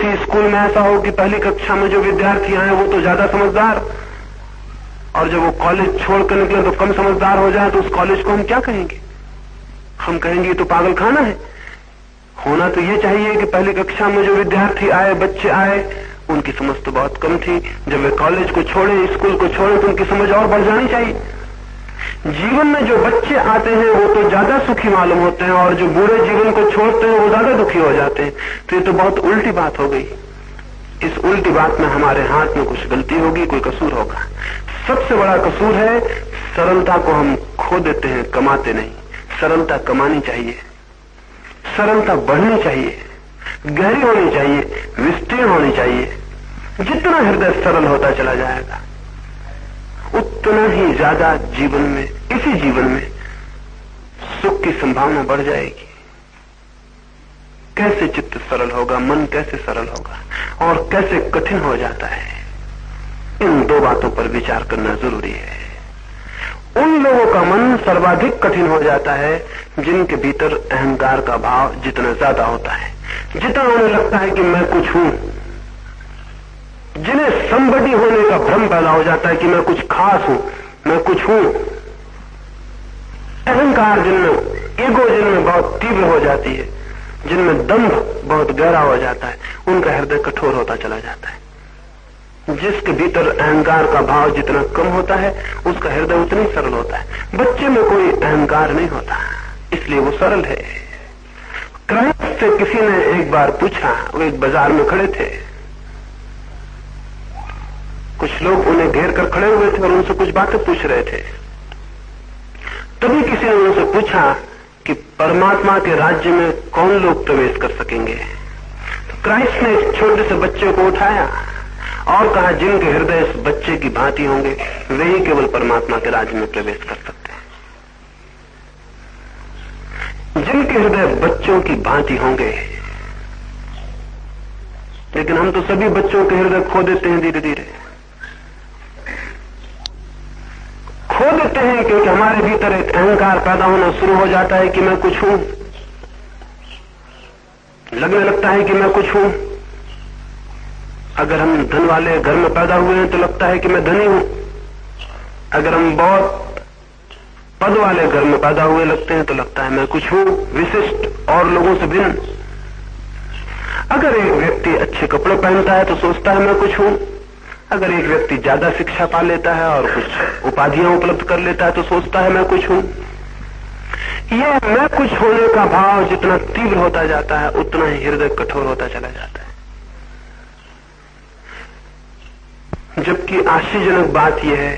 किसी स्कूल में ऐसा हो कि पहली कक्षा में जो विद्यार्थी आए वो तो ज्यादा समझदार, और जब वो कॉलेज छोड़कर निकले तो कम समझदार हो जाए, तो उस कॉलेज को हम क्या कहेंगे? हम कहेंगे ये तो पागल खाना है। होना तो ये चाहिए कि पहली कक्षा में जो विद्यार्थी आए, बच्चे आए, उनकी समझ तो बहुत कम थी। जब वे कॉलेज को छोड़े, स्कूल को छोड़े, तो उनकी समझ और बढ़ जानी चाहिए। जीवन में जो बच्चे आते हैं वो तो ज्यादा सुखी मालूम होते हैं, और जो बूढ़े जीवन को छोड़ते हैं वो ज्यादा दुखी हो जाते हैं। तो ये तो बहुत उल्टी बात हो गई। इस उल्टी बात में हमारे हाथ में कुछ गलती होगी, कोई कसूर होगा। सबसे बड़ा कसूर है सरलता को हम खो देते हैं, कमाते नहीं। सरलता कमानी चाहिए, सरलता बढ़नी चाहिए, गहरी होनी चाहिए, विस्तीर्ण होनी चाहिए। जितना हृदय सरल होता चला जाएगा उतना ही ज्यादा जीवन में, इसी जीवन में सुख की संभावना बढ़ जाएगी। कैसे चित्त सरल होगा, मन कैसे सरल होगा, और कैसे कठिन हो जाता है, इन दो बातों पर विचार करना जरूरी है। उन लोगों का मन सर्वाधिक कठिन हो जाता है जिनके भीतर अहंकार का भाव जितना ज्यादा होता है, जितना उन्हें लगता है कि मैं कुछ हूं, जिन्हें संबडी होने का भ्रम पैदा हो जाता है कि मैं कुछ खास हूं, मैं कुछ हूं। अहंकार जिनमें, ईगो जिनमें बहुत तीव्र हो जाती है, जिनमें दंभ बहुत गहरा हो जाता है, उनका हृदय कठोर होता चला जाता है। जिसके भीतर अहंकार का भाव जितना कम होता है उसका हृदय उतना ही सरल होता है। बच्चे में कोई अहंकार नहीं होता, इसलिए वो सरल है। क्राइस्ट से किसी ने एक बार पूछा, वो एक बाजार में खड़े थे, कुछ लोग उन्हें घेर कर खड़े हुए थे और उनसे कुछ बातें पूछ रहे थे। तभी किसी ने उनसे पूछा कि परमात्मा के राज्य में कौन लोग प्रवेश कर सकेंगे? तो क्राइस्ट ने एक छोटे से बच्चे को उठाया और कहा, जिनके हृदय इस बच्चे की भांति होंगे वे ही केवल परमात्मा के राज्य में प्रवेश कर सकते हैं। जिनके हृदय बच्चों की भांति होंगे। लेकिन हम तो सभी बच्चों के हृदय खो देते हैं, धीरे धीरे खो देते हैं, क्योंकि हमारे भीतर एक अहंकार पैदा होना शुरू हो जाता है कि मैं कुछ हूं। लगने लगता है कि मैं कुछ हूं। अगर हम धन वाले घर में पैदा हुए हैं तो लगता है कि मैं धनी हूं। अगर हम बहुत पद वाले घर में पैदा हुए लगते हैं तो लगता है मैं कुछ हूं, विशिष्ट और लोगों से भिन्न। अगर एक व्यक्ति अच्छे कपड़े पहनता है तो सोचता है मैं कुछ हूं। अगर एक व्यक्ति ज्यादा शिक्षा पा लेता है और कुछ उपाधियां उपलब्ध कर लेता है तो सोचता है मैं कुछ हूं। यह मैं कुछ होने का भाव जितना तीव्र होता जाता है उतना ही हृदय कठोर होता चला जाता है। जबकि आश्चर्यजनक बात यह है